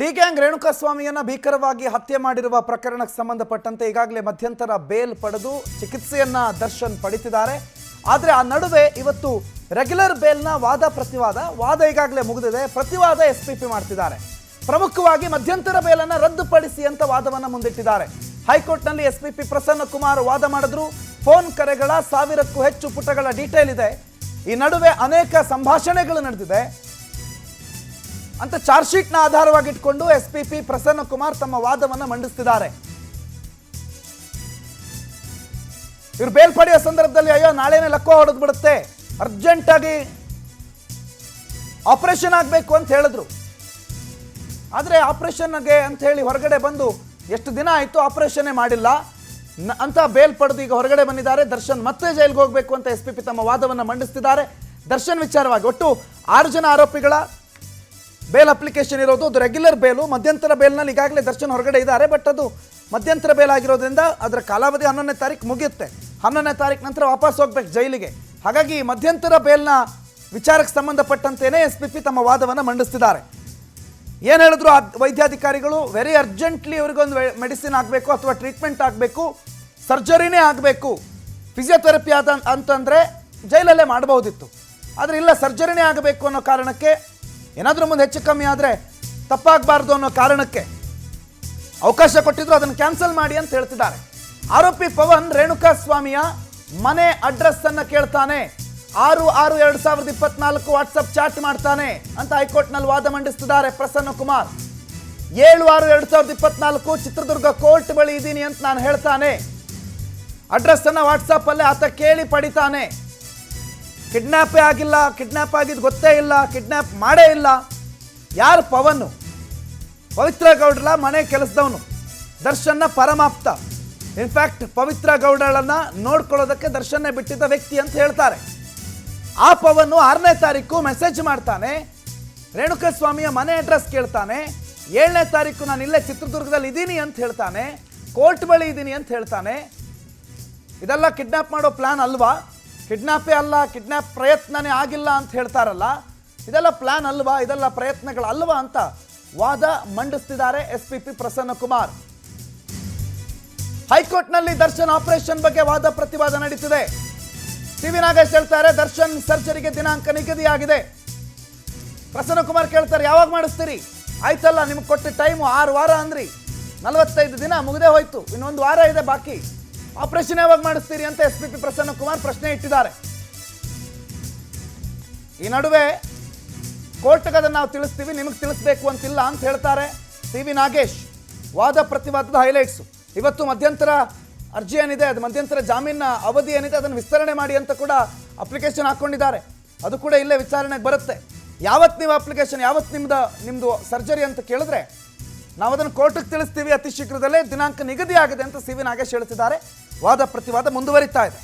D gang ರೇಣುಕಾಸ್ವಾಮಿಯನ್ನ ಭೀಕರವಾಗಿ ಹತ್ಯೆ ಮಾಡಿರುವ ಪ್ರಕರಣಕ್ಕೆ ಸಂಬಂಧಪಟ್ಟಂತೆ ಈಗಾಗಲೇ ಮಧ್ಯಂತರ ಬೇಲ್ ಪಡೆದು ಚಿಕಿತ್ಸೆಯನ್ನ ದರ್ಶನ್ ಪಡೆದಿದ್ದಾರೆ. ಆದರೆ ಆ ನಡುವೆ ಇವತ್ತು ರೆಗ್ಯುಲರ್ ಬೇಲ್ನ ವಾದ ಈಗಾಗಲೇ ಮುಗಿದಿದೆ. ಪ್ರತಿವಾದ ಎಸ್ಪಿಪಿ ಮಾಡ್ತಿದ್ದಾರೆ. ಪ್ರಮುಖವಾಗಿ ಮಧ್ಯಂತರ ಬೇಲನ್ನು ರದ್ದುಪಡಿಸಿ ಅಂತ ವಾದವನ್ನು ಮುಂದಿಟ್ಟಿದ್ದಾರೆ. ಹೈಕೋರ್ಟ್ನಲ್ಲಿ ಎಸ್ಪಿಪಿ ಪ್ರಸನ್ನ ಕುಮಾರ್ ವಾದ ಮಾಡಿದ್ರು. ಫೋನ್ ಕರೆಗಳ 1000ಕ್ಕೂ ಹೆಚ್ಚು ಪುಟಗಳ ಡೀಟೇಲ್ ಇದೆ. ಈ ನಡುವೆ ಅನೇಕ ಸಂಭಾಷಣೆಗಳು ನಡೆದಿದೆ ಅಂತ ಚಾರ್ಜ್ ಶೀಟ್ನ ಆಧಾರವಾಗಿ ಇಟ್ಕೊಂಡು ಎಸ್ಪಿಪಿ ಪ್ರಸನ್ನ ಕುಮಾರ್ ತಮ್ಮ ವಾದವನ್ನು ಮಂಡಿಸುತ್ತಿದ್ದಾರೆ. ಇವರು ಬೇಲ್ ಪಡೆಯುವ ಸಂದರ್ಭದಲ್ಲಿ ಅಯ್ಯೋ ನಾಳೆನೇ ಲಕ್ಕೋ ಹೊಡೆದು ಬಿಡುತ್ತೆ, ಅರ್ಜೆಂಟ್ ಆಗಿ ಆಪರೇಷನ್ ಆಗಬೇಕು ಅಂತ ಹೇಳಿದ್ರು. ಆದರೆ ಆಪರೇಷನ್ಗೆ ಅಂತ ಹೇಳಿ ಹೊರಗಡೆ ಬಂದು ಎಷ್ಟು ದಿನ ಆಯಿತು, ಆಪರೇಷನ್ನೇ ಮಾಡಿಲ್ಲ ಅಂತ ಬೇಲ್ ಪಡೆದು ಈಗ ಹೊರಗಡೆ ಬಂದಿದ್ದಾರೆ. ದರ್ಶನ್ ಮತ್ತೆ ಜೈಲಿಗೆ ಹೋಗಬೇಕು ಅಂತ ಎಸ್ಪಿಪಿ ತಮ್ಮ ವಾದವನ್ನು ಮಂಡಿಸುತ್ತಿದ್ದಾರೆ. ದರ್ಶನ್ ವಿಚಾರವಾಗಿ ಒಟ್ಟು 6 ಜನ ಆರೋಪಿಗಳ ಬೇಲ್ ಅಪ್ಲಿಕೇಶನ್ ಇರೋದು. ಅದು ರೆಗ್ಯುಲರ್ ಬೇಲು. ಮಧ್ಯಂತರ ಬೇಲ್ನಲ್ಲಿ ಈಗಾಗಲೇ ದರ್ಶನ್ ಹೊರಗಡೆ ಇದ್ದಾರೆ. ಬಟ್ ಅದು ಮಧ್ಯಂತರ ಬೇಲ್ ಆಗಿರೋದ್ರಿಂದ ಅದರ ಕಾಲಾವಧಿ 11ನೇ ತಾರೀಕು ಮುಗಿಯುತ್ತೆ. 11ನೇ ತಾರೀಕು ನಂತರ ವಾಪಸ್ ಹೋಗ್ಬೇಕು ಜೈಲಿಗೆ. ಹಾಗಾಗಿ ಮಧ್ಯಂತರ ಬೇಲ್ನ ವಿಚಾರಕ್ಕೆ ಸಂಬಂಧಪಟ್ಟಂತೆಯೇ ಎಸ್ಪಿಪಿ ತಮ್ಮ ವಾದವನ್ನು ಮಂಡಿಸ್ತಿದ್ದಾರೆ. ಏನು ಹೇಳಿದ್ರು ವೈದ್ಯಾಧಿಕಾರಿಗಳು, ವೆರಿ ಅರ್ಜೆಂಟ್ಲಿ ಇವರಿಗೊಂದು ಮೆಡಿಸಿನ್ ಆಗಬೇಕು ಅಥವಾ ಟ್ರೀಟ್ಮೆಂಟ್ ಆಗಬೇಕು, ಸರ್ಜರಿನೇ ಆಗಬೇಕು. ಫಿಸಿಯೋಥೆರಪಿ ಅಂತಂದರೆ ಜೈಲಲ್ಲೇ ಮಾಡಬಹುದಿತ್ತು. ಆದರೆ ಇಲ್ಲ, ಸರ್ಜರಿನೇ ಆಗಬೇಕು ಅನ್ನೋ ಕಾರಣಕ್ಕೆ, ಏನಾದರೂ ಮುಂದೆ ಹೆಚ್ಚು ಕಮ್ಮಿ ಆದರೆ ತಪ್ಪಾಗಬಾರ್ದು ಅನ್ನೋ ಕಾರಣಕ್ಕೆ ಅವಕಾಶ ಕೊಟ್ಟಿದ್ರು. ಅದನ್ನು ಕ್ಯಾನ್ಸಲ್ ಮಾಡಿ ಅಂತ ಹೇಳ್ತಿದ್ದಾರೆ. ಆರೋಪಿ ಪವನ್ ರೇಣುಕಾಸ್ವಾಮಿಯ ಮನೆ ಅಡ್ರೆಸ್ ಅನ್ನು ಕೇಳ್ತಾನೆ. 6/6/2024 ವಾಟ್ಸಪ್ ಚಾಟ್ ಮಾಡ್ತಾನೆ ಅಂತ ಹೈಕೋರ್ಟ್ನಲ್ಲಿ ವಾದ ಮಂಡಿಸ್ತಿದ್ದಾರೆ ಪ್ರಸನ್ನ ಕುಮಾರ್. 7/6/2024 ಚಿತ್ರದುರ್ಗ ಕೋರ್ಟ್ ಬಳಿ ಇದ್ದೀನಿ ಅಂತ ನಾನು ಹೇಳ್ತಾನೆ. ಅಡ್ರೆಸ್ ಅನ್ನ ವಾಟ್ಸಪ್ ಅಲ್ಲೇ ಆತ ಕೇಳಿ ಪಡಿತಾನೆ. ಕಿಡ್ನಾಪೇ ಆಗಿಲ್ಲ, ಕಿಡ್ನಾಪ್ ಆಗಿದ್ದು ಗೊತ್ತೇ ಇಲ್ಲ, ಕಿಡ್ನಾಪ್ ಮಾಡೇ ಇಲ್ಲ. ಯಾರು ಪವನ್? ಪವಿತ್ರ ಗೌಡರ ಮನೆ ಕೆಲಸದವನು, ದರ್ಶನ್ನ ಪರಮಾಪ್ತ. ಇನ್ಫ್ಯಾಕ್ಟ್ ಪವಿತ್ರ ಗೌಡಳನ್ನ ನೋಡ್ಕೊಳ್ಳೋದಕ್ಕೆ ದರ್ಶನ್ನೇ ಬಿಟ್ಟಿದ್ದ ವ್ಯಕ್ತಿ ಅಂತ ಹೇಳ್ತಾರೆ. ಆ ಪವನ್ 6ನೇ ತಾರೀಕು ಮೆಸೇಜ್ ಮಾಡ್ತಾನೆ, ರೇಣುಕಾಸ್ವಾಮಿಯ ಮನೆ ಅಡ್ರೆಸ್ ಕೇಳ್ತಾನೆ. 7ನೇ ತಾರೀಕು ನಾನು ಇಲ್ಲೇ ಚಿತ್ರದುರ್ಗದಲ್ಲಿ ಇದ್ದೀನಿ ಅಂತ ಹೇಳ್ತಾನೆ, ಕೋರ್ಟ್ ಬಳಿ ಇದ್ದೀನಿ ಅಂತ ಹೇಳ್ತಾನೆ. ಇದೆಲ್ಲ ಕಿಡ್ನಾಪ್ ಮಾಡೋ ಪ್ಲಾನ್ ಅಲ್ವಾ? ಕಿಡ್ನಾಪೇ ಅಲ್ಲ, ಕಿಡ್ನಾಪ್ ಪ್ರಯತ್ನನೇ ಆಗಿಲ್ಲ ಅಂತ ಹೇಳ್ತಾರಲ್ಲ, ಇದೆಲ್ಲ ಪ್ಲಾನ್ ಅಲ್ವಾ, ಇದೆಲ್ಲ ಪ್ರಯತ್ನಗಳಲ್ವಾ ಅಂತ ವಾದ ಮಂಡಿಸ್ತಿದ್ದಾರೆ ಎಸ್ಪಿಪಿ ಪ್ರಸನ್ನ ಕುಮಾರ್. ಹೈಕೋರ್ಟ್ನಲ್ಲಿ ದರ್ಶನ್ ಆಪರೇಷನ್ ಬಗ್ಗೆ ವಾದ ಪ್ರತಿವಾದ ನಡೀತಿದೆ. ಟಿವಿ ನಾಗೇಶ್ ಹೇಳ್ತಾರೆ ದರ್ಶನ್ ಸರ್ಜರಿಗೆ ದಿನಾಂಕ ನಿಗದಿಯಾಗಿದೆ. ಪ್ರಸನ್ನ ಕುಮಾರ್ ಕೇಳ್ತಾರೆ ಯಾವಾಗ ಮಾಡಿಸ್ತೀರಿ? ಆಯ್ತಲ್ಲ, ನಿಮ್ಗೆ ಕೊಟ್ಟ ಟೈಮು 6 ವಾರ ಅಂದ್ರಿ, 45 ದಿನ ಮುಗಿದೇ ಹೋಯ್ತು, ಇನ್ನೊಂದು ವಾರ ಇದೆ ಬಾಕಿ, ಆಪರೇಷನ್ ಯಾವಾಗ ಮಾಡಿಸ್ತೀರಿ ಅಂತ ಎಸ್ಪಿಪಿ ಪ್ರಸನ್ನ ಕುಮಾರ್ ಪ್ರಶ್ನೆ ಇಟ್ಟಿದ್ದಾರೆ. ಈ ನಡುವೆ ಕೋರ್ಟ್ಗೆ ಅದನ್ನು ನಾವು ತಿಳಿಸ್ತೀವಿ, ನಿಮಗೆ ತಿಳಿಸ್ಬೇಕು ಅಂತಿಲ್ಲ ಅಂತ ಹೇಳ್ತಾರೆ ಟಿವಿ ನಾಗೇಶ್. ವಾದ ಪ್ರತಿವಾದದ ಹೈಲೈಟ್ಸು ಇವತ್ತು ಮಧ್ಯಂತರ ಅರ್ಜಿ ಏನಿದೆ, ಅದು ಮಧ್ಯಂತರ ಜಾಮೀನ ಅವಧಿ ಏನಿದೆ ಅದನ್ನು ವಿಸ್ತರಣೆ ಮಾಡಿ ಅಂತ ಕೂಡ ಅಪ್ಲಿಕೇಶನ್ ಹಾಕ್ಕೊಂಡಿದ್ದಾರೆ. ಅದು ಕೂಡ ಇಲ್ಲೇ ವಿಚಾರಣೆಗೆ ಬರುತ್ತೆ. ಯಾವತ್ತು ನೀವು ಅಪ್ಲಿಕೇಶನ್, ಯಾವತ್ತು ನಿಮ್ಮದು ಸರ್ಜರಿ ಅಂತ ಕೇಳಿದ್ರೆ ನಾವು ಅದನ್ನು ಕೋರ್ಟಿಗೆ ತಿಳಿಸ್ತೀವಿ, ಅತಿ ಶೀಘ್ರದಲ್ಲೇ ದಿನಾಂಕ ನಿಗದಿ ಆಗಿದೆ ಅಂತ ಸಿ ವಿ ನಾಗೇಶ್ ಹೇಳ್ತಿದ್ದಾರೆ. ವಾದ ಪ್ರತಿವಾದ ಮುಂದುವರಿತಾ ಇದೆ.